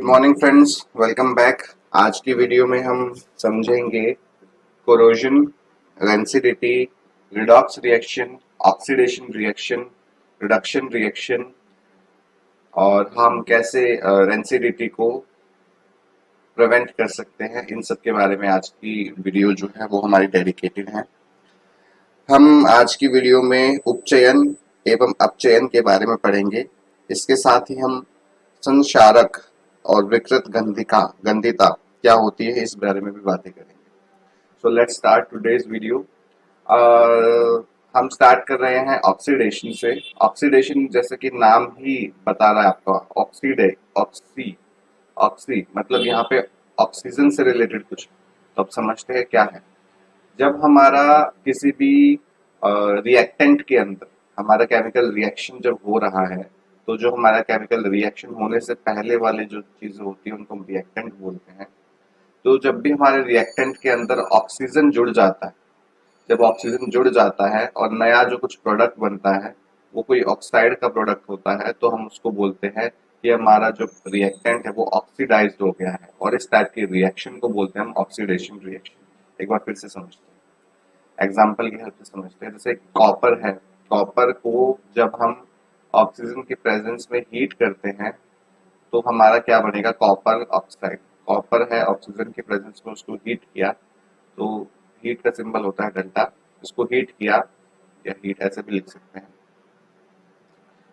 Good morning friends, welcome back. आज की video में हम समझेंगे corrosion, rancidity, redox reaction, oxidation reaction, reduction reaction और हम कैसे रेंसिडिटी को प्रिवेंट कर सकते हैं। इन सब के बारे में आज की वीडियो जो है वो हमारी डेडिकेटेड है। हम आज की वीडियो में उपचयन एवं अपचयन के बारे में पढ़ेंगे। इसके साथ ही हम संक्षारक और विकृत गंधिता क्या होती है इस बारे में भी बातें करेंगे। So let's start today's video. हम स्टार्ट कर रहे हैं ऑक्सीडेशन से। ऑक्सीडेशन जैसे कि नाम ही बता रहा है आपका, ऑक्सी मतलब यहाँ पे ऑक्सीजन से रिलेटेड कुछ, तो अब समझते हैं क्या है। जब हमारा किसी भी रिएक्टेंट के अंदर हमारा केमिकल रिएक्शन जब हो रहा है, तो जो हमारा केमिकल रिएक्शन होने से पहले वाले जो चीजें होती है उनको हम रिएक्टेंट बोलते हैं। तो जब भी हमारे रिएक्टेंट के अंदर ऑक्सीजन जुड़ जाता है, जब ऑक्सीजन जुड़ जाता है और नया जो कुछ प्रोडक्ट बनता है वो कोई ऑक्साइड का प्रोडक्ट होता है, तो हम उसको बोलते हैं कि हमारा जो रिएक्टेंट है वो ऑक्सीडाइज्ड हो गया है, और इस टाइप के रिएक्शन को बोलते हैं हम ऑक्सीडेशन रिएक्शन। एक बार फिर से समझते हैं, एग्जाम्पल की हेल्प से समझते हैं। जैसे कॉपर है, कॉपर को जब हम ऑक्सीजन की प्रेजेंस में हीट करते हैं तो हमारा क्या बनेगा, कॉपर ऑक्साइड। कॉपर है, ऑक्सीजन की प्रेजेंस में उसको हीट किया, तो हीट का सिंबल होता है डेल्टा। इसको हीट किया, या हीट ऐसे भी लिख सकते हैं,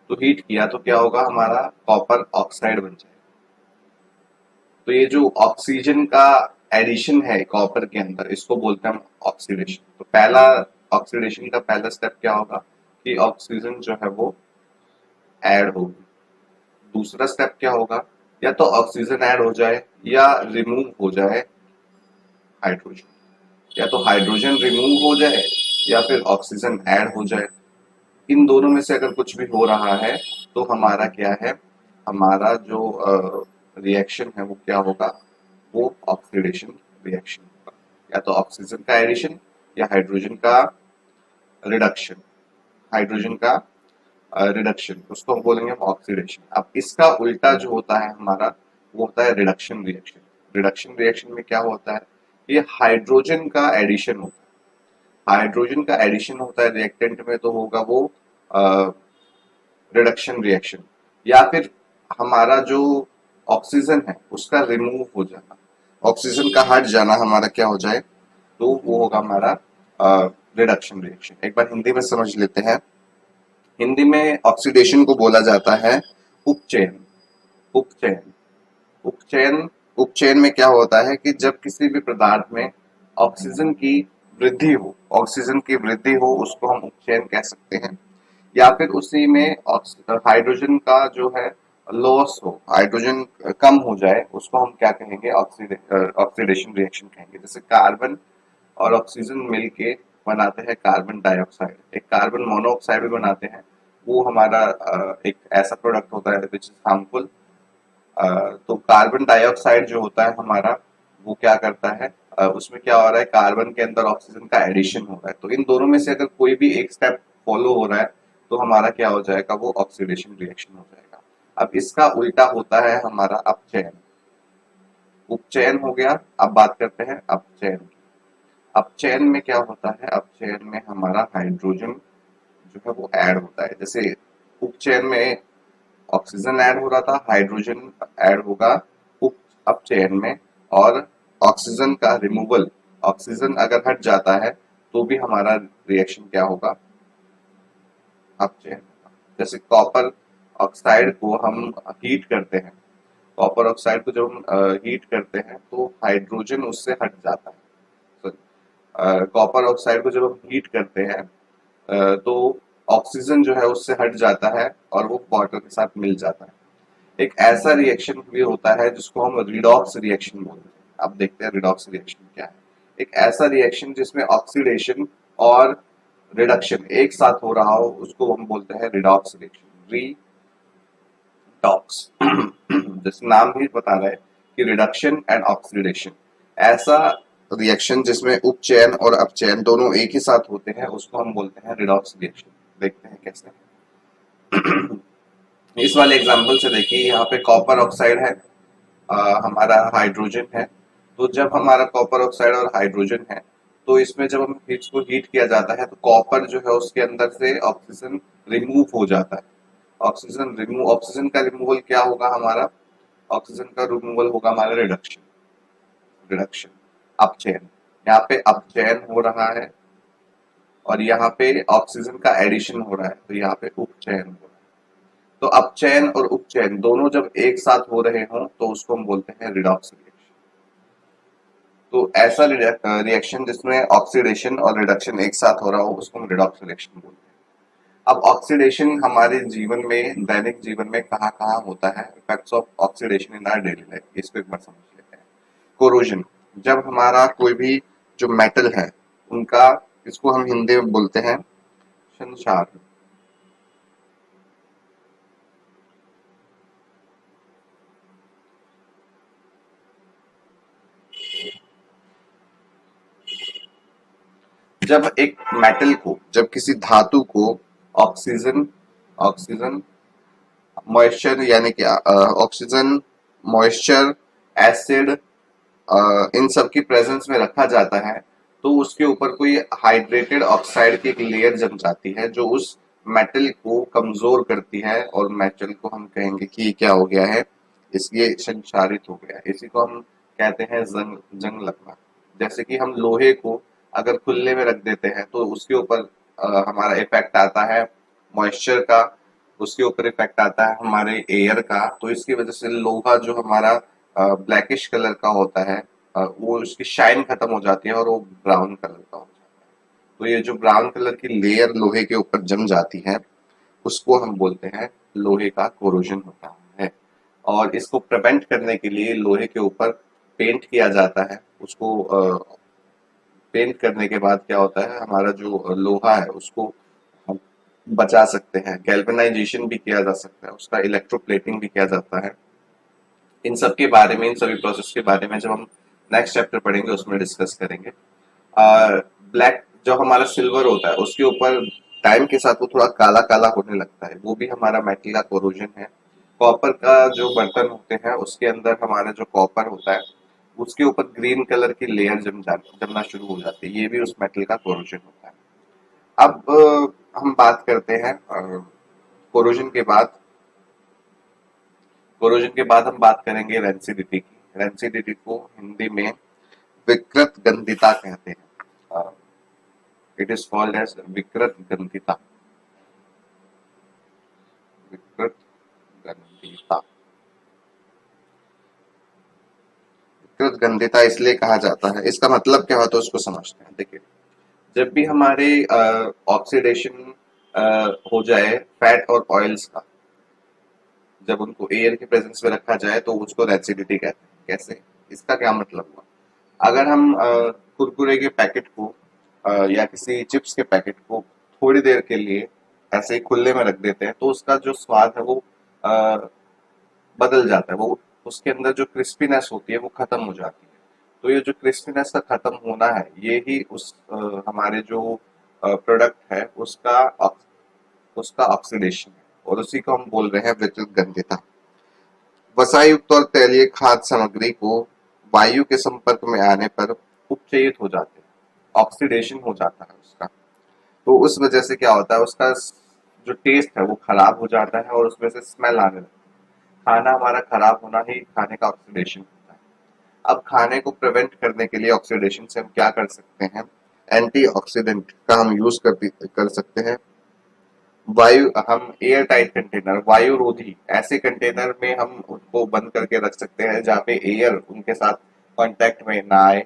तो हीट किया तो क्या होगा, हमारा कॉपर ऑक्साइड बन जाएगा। तो ये जो ऑक्सीजन का एडिशन है कॉपर के अंदर, इसको बोलते हैं हम ऑक्सीडेशन। तो पहला ऑक्सीडेशन का पहला स्टेप क्या होगा कि ऑक्सीजन जो है वो ऐड होगी। दूसरा स्टेप क्या होगा, या तो ऑक्सीजन ऐड हो जाए या रिमूव हो जाए हाइड्रोजन, या तो हाइड्रोजन रिमूव हो जाए या फिर ऑक्सीजन ऐड हो जाए। इन दोनों में से अगर कुछ भी हो रहा है तो हमारा क्या है, हमारा जो रिएक्शन है वो क्या होगा, वो ऑक्सीडेशन रिएक्शन होगा। या तो ऑक्सीजन का एडिशन या हाइड्रोजन का रिडक्शन, हाइड्रोजन का रिडक्शन, उसको हम बोलेंगे हम ऑक्सीडेशन। अब इसका उल्टा जो होता है हमारा, वो होता है रिडक्शन रिएक्शन। रिडक्शन रिएक्शन में क्या होता है, ये हाइड्रोजन का एडिशन होता है। हाइड्रोजन का एडिशन होता है रिएक्टेंट में, तो होगा वो रिडक्शन रिएक्शन। या फिर हमारा जो ऑक्सीजन है उसका रिमूव हो जाना, ऑक्सीजन का हट जाना हमारा क्या हो जाए, तो वो होगा हमारा रिडक्शन रिएक्शन। एक बार हिंदी में समझ लेते हैं। हिंदी में ऑक्सीडेशन को बोला जाता है उपचयन। उपचयन उपचयन उपचयन में क्या होता है कि जब किसी भी पदार्थ में ऑक्सीजन की वृद्धि हो, ऑक्सीजन की वृद्धि हो उसको हम उपचयन कह सकते हैं। या फिर उसी में हाइड्रोजन का जो है लॉस हो, हाइड्रोजन कम हो जाए, उसको हम क्या कहेंगे, ऑक्सीडेशन रिएक्शन कहेंगे। जैसे कार्बन और ऑक्सीजन मिलके बनाते हैं कार्बन डाइऑक्साइड, एक कार्बन मोनोऑक्साइड भी बनाते हैं। वो हमारा एक ऐसा प्रोडक्ट होता है विच इज हार्मफुल। तो कार्बन डाइऑक्साइड जो होता है हमारा, वो क्या करता है, उसमें क्या हो रहा है, कार्बन के अंदर ऑक्सीजन का एडिशन हो रहा है। तो इन दोनों में से अगर कोई भी एक स्टेप फॉलो हो रहा है तो हमारा क्या हो जाएगा, वो ऑक्सीडेशन रिएक्शन हो जाएगा। अब इसका उल्टा होता है हमारा अपचयन। उपचयन हो गया, अब बात करते हैं अपचयन की। अपचयन में क्या होता है, अपचयन में हमारा हाइड्रोजन जो है वो ऐड होता है। जैसे उपचयन में ऑक्सीजन ऐड हो रहा था, हाइड्रोजन ऐड होगा उप अपचयन में। और ऑक्सीजन का रिमूवल, ऑक्सीजन अगर हट जाता है तो भी हमारा रिएक्शन क्या होगा, अपचयन। जैसे कॉपर ऑक्साइड को हम हीट करते हैं, कॉपर ऑक्साइड को जब हम हीट करते हैं तो हाइड्रोजन उससे हट जाता है। कॉपर ऑक्साइड को जब हम हीट करते हैं तो ऑक्सीजन जो है उससे हट जाता है और वो वाटर के साथ मिल जाता है। एक ऐसा रिएक्शन भी होता है जिसको हम रिडॉक्स रिएक्शन बोलते हैं। अब देखते हैं रिडॉक्स रिएक्शन क्या है। एक ऐसा रिएक्शन जिसमें ऑक्सीडेशन और रिडक्शन एक साथ हो रहा हो, उसको हम बोलते हैं रिडॉक्स रिएक्शन, रिडॉक्स। जैसे नाम ही बता रहा है कि रिडक्शन एंड ऑक्सीडेशन, ऐसा रिएक्शन जिसमें उपचयन और अपचयन दोनों एक ही साथ होते हैं, उसको हम बोलते हैं रिडॉक्स रिएक्शन। देखते हैं कैसे। इस वाले एग्जांपल से देखिए, यहाँ पे कॉपर ऑक्साइड है, हमारा हाइड्रोजन है। तो जब हमारा कॉपर ऑक्साइड और हाइड्रोजन है, तो इसमें जब हम इसको हीट किया जाता है तो कॉपर जो है उसके अंदर से ऑक्सीजन रिमूव हो जाता है। ऑक्सीजन का रिमूवल क्या होगा हमारा? ऑक्सीजन का रिमूवल होगा हमारा रिडक्शन। रिडक्शन, अपचयन। यहाँ पे अपचयन हो रहा है और यहाँ पे ऑक्सीजन का एडिशन हो रहा है, तो यहाँ पे उपचयन हो रहा है। तो अपचयन और उपचयन दोनों जब एक साथ हो रहे हों तो उसको हम बोलते हैं रिडॉक्स रिएक्शन। तो ऐसा रिएक्शन जिसमें ऑक्सीडेशन और रिडक्शन एक साथ हो रहा हो उसको हम रिडॉक्स रिएक्शन बोलते हैं। अब ऑक्सीडेशन हमारे जीवन में, दैनिक जीवन में कहाँ कहाँ होता है? Effects of oxidation in our daily life, इसको एक बार समझ लेते हैं। कोरोजन, जब हमारा कोई भी जो मेटल है उनका, इसको हम हिंदी में बोलते हैं संक्षार। जब एक मेटल को, जब किसी धातु को ऑक्सीजन ऑक्सीजन मॉइस्चर यानी कि ऑक्सीजन, मॉइस्चर, एसिड, इन सब की प्रेजेंस में रखा जाता है, तो उसके ऊपर कोई हाइड्रेटेड ऑक्साइड की एक लेयर जम जाती है जो उस मेटल को कमजोर करती है, और मेटल को हम कहेंगे कि ये क्या हो गया है, इसलिए संक्षारित हो गया है। इसी को हम कहते हैं जंग जंग लगना। जैसे कि हम लोहे को अगर खुले में रख देते हैं तो उसके ऊपर हमारा इफेक्ट आता है मॉइस्चर का, उसके ऊपर इफेक्ट आता है हमारे एयर का, तो इसकी वजह से लोहा जो हमारा ब्लैकिश कलर का होता है, वो उसकी शाइन खत्म हो जाती है और वो ब्राउन कलर का हो जाता है। तो ये जो ब्राउन कलर की लेयर लोहे के ऊपर जम जाती है उसको हम बोलते हैं लोहे का कोरोजन होता है। और इसको प्रिवेंट करने के लिए लोहे के ऊपर पेंट किया जाता है। उसको पेंट करने के बाद क्या होता है, हमारा जो लोहा है उसको हम बचा सकते हैं, गैल्वेनाइजेशन भी किया जा सकता है, उसका इलेक्ट्रोप्लेटिंग भी किया जाता है। इन सब के बारे में, इन सभी प्रोसेस के बारे में जब हम नेक्स्ट चैप्टर पढ़ेंगे उसमें डिस्कस करेंगे। ब्लैक जो हमारा सिल्वर होता है उसके ऊपर टाइम के साथ वो थोड़ा काला काला होने लगता है, वो भी हमारा मेटल का कोरोजन है। कॉपर का जो बर्तन होते हैं उसके अंदर हमारा जो कॉपर होता है उसके ऊपर ग्रीन कलर की लेयर जमना शुरू हो जाती है, ये भी उस मेटल का कोरोजन होता है। अब हम बात करते हैं कोरोजन के बाद, कोरोजन के बाद हम बात करेंगे रेंसिडिटी की। रेंसिडिटी को हिंदी में विकृत गंधिता कहते हैं। इट इज कॉल्ड एज विकृत गंधिता। विकृत गंधिता, विकृत गंधिता इसलिए कहा जाता है, इसका मतलब क्या होता है उसको समझते हैं। देखिए, जब भी हमारे ऑक्सीडेशन हो जाए फैट और ऑयल्स का, जब उनको एयर के प्रेजेंस में रखा जाए तो उसको रेंसिडिटी कहते हैं। कैसे? इसका क्या मतलब हुआ? अगर हम कुरकुरे के पैकेट को या किसी चिप्स के पैकेट को थोड़ी देर के लिए ऐसे ही खुले में रख देते हैं तो उसका जो स्वाद है वो अ, बदल जाता है, वो उसके अंदर जो क्रिस्पीनेस होती है वो खत्म हो जाती है। तो ये जो क्रिस्पीनेस का खत्म होना है ये ही उस हमारे जो प्रोडक्ट है उसका ऑक्सीडेशन है, और उसी को हम बोल रहे हैं विद्युत गंधिता। वसायुक्त और तैलीय खाद्य सामग्री को वायु के संपर्क में आने पर उपचयित हो जाते हैं, ऑक्सीडेशन हो जाता है उसका। तो उस वजह से क्या होता है, उसका जो टेस्ट है वो खराब हो जाता है और उसमें से स्मेल आने लगती है। खाना हमारा खराब होना ही खाने का ऑक्सीडेशन होता है। अब खाने को प्रिवेंट करने के लिए ऑक्सीडेशन से हम क्या कर सकते हैं? एंटीऑक्सीडेंट का हम यूज कर सकते हैं। वायु, हम एयर टाइट कंटेनर, वायु रोधी ऐसे कंटेनर में हम उनको बंद करके रख सकते हैं जहाँ पे एयर उनके साथ कांटेक्ट में ना आए।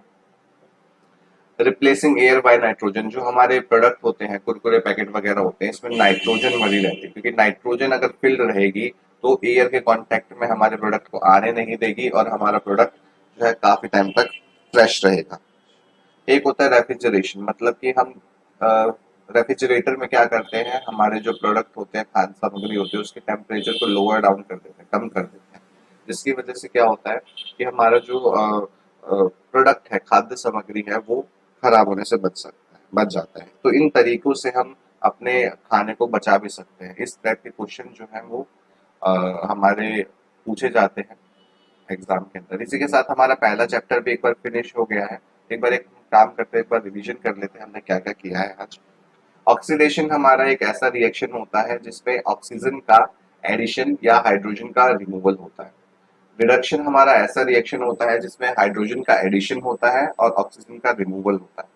रिप्लेसिंग एयर बाय नाइट्रोजन, जो हमारे प्रोडक्ट होते हैं कुरकुरे पैकेट वगैरह होते हैं इसमें नाइट्रोजन भरी रहती है, क्योंकि नाइट्रोजन अगर फिल्ड रहेगी तो एयर के कांटेक्ट में हमारे प्रोडक्ट को आने नहीं देगी और हमारा प्रोडक्ट जो है काफी टाइम तक फ्रेश रहेगा। एक होता है रेफ्रिजरेशन, मतलब कि हम रेफ्रिजरेटर में क्या करते हैं, हमारे जो प्रोडक्ट होते हैं, खाद्य सामग्री होती है, उसके टेम्परेचर को लोअर डाउन कर देते हैं, कम कर देते हैं, जिसकी वजह से क्या होता है कि हमारा जो प्रोडक्ट है, खाद्य सामग्री है, वो खराब होने से बच जाता है। तो इन तरीकों से हम अपने खाने को बचा भी सकते हैं। इस टाइप के क्वेश्चन जो है वो हमारे पूछे जाते हैं एग्जाम के अंदर। इसी के साथ हमारा पहला चैप्टर भी एक बार फिनिश हो गया है। एक बार एक काम करते हैं, एक बार रिवीजन कर लेते हैं हमने क्या क्या किया है आज। ऑक्सीडेशन हमारा एक ऐसा रिएक्शन होता है जिसमें ऑक्सीजन का एडिशन या हाइड्रोजन का रिमूवल होता है। रिडक्शन हमारा ऐसा रिएक्शन होता है जिसमें हाइड्रोजन का एडिशन होता है और ऑक्सीजन का रिमूवल होता है।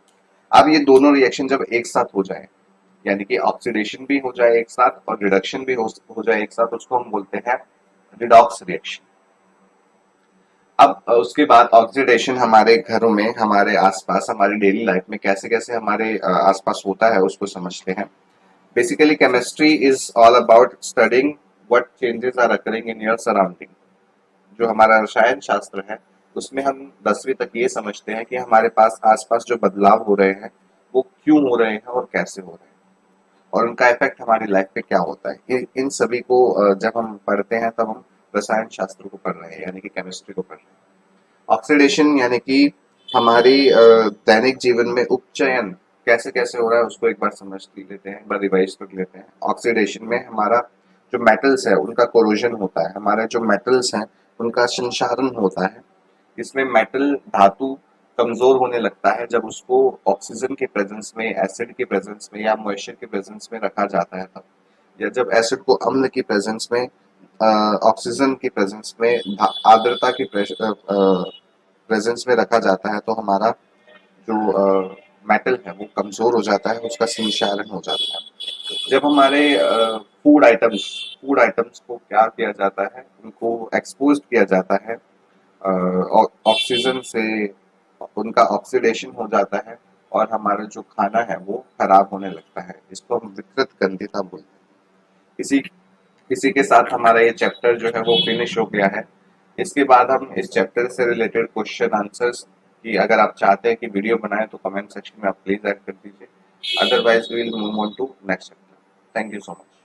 अब ये दोनों रिएक्शन जब एक साथ हो जाए, यानी कि ऑक्सीडेशन भी हो जाए एक साथ और रिडक्शन भी हो जाए एक साथ, उसको हम बोलते हैं रिडॉक्स रिएक्शन। अब उसके बाद ऑक्सीडेशन हमारे घरों में, हमारे आसपास, हमारी डेली लाइफ में कैसे कैसे हमारे आसपास होता है उसको समझते हैं। Basically chemistry is all about studying what changes are occurring in your surrounding. जो हमारा रसायन शास्त्र है उसमें हम 10वीं तक ये समझते हैं कि हमारे पास आसपास जो बदलाव हो रहे हैं वो क्यों हो रहे हैं और कैसे हो रहे हैं और उनका इफेक्ट हमारी लाइफ पे क्या होता है। इन सभी को जब हम पढ़ते हैं तब हम रसायन शास्त्र को पढ़ रहे हैं, यानी कि केमिस्ट्री को पढ़ रहे हैं। ऑक्सीडेशन यानी कि हमारी दैनिक जीवन में उपचयन कैसे कैसे हो रहा है उसको एक बार समझ लेते हैं, एक बार रिवाइज कर लेते हैं। ऑक्सीडेशन में हमारा जो मेटल्स है उनका कोरोजन होता है, हमारे जो मेटल्स हैं उनका संक्षारण होता है। इसमें मेटल धातु कमजोर होने लगता है जब उसको ऑक्सीजन के प्रेजेंस में, एसिड के प्रेजेंस में या मॉइस्चर के प्रेजेंस में रखा जाता है तब, या जब एसिड को अम्ल की प्रेजेंस में, ऑक्सीजन की प्रेजेंस में, आर्द्रता की प्रेजेंस में रखा जाता है तो हमारा जो मेटल है वो कमजोर हो जाता है, उसका संक्षारण हो जाता है। जब हमारे फूड आइटम्स को क्या किया जाता है, उनको एक्सपोज किया जाता है ऑक्सीजन से, उनका ऑक्सीडेशन हो जाता है और हमारा जो खाना है वो खराब होने लगता है। इसको हम विकृत गंधिता बोलते हैं। इसी इसी के साथ हमारा ये चैप्टर जो है वो फिनिश हो गया है। इसके बाद हम इस चैप्टर से रिलेटेड क्वेश्चन आंसर्स की, अगर आप चाहते हैं कि वीडियो बनाएं तो कमेंट सेक्शन में आप प्लीज ऐड कर दीजिए। Otherwise we will move on to next chapter. Thank you so much.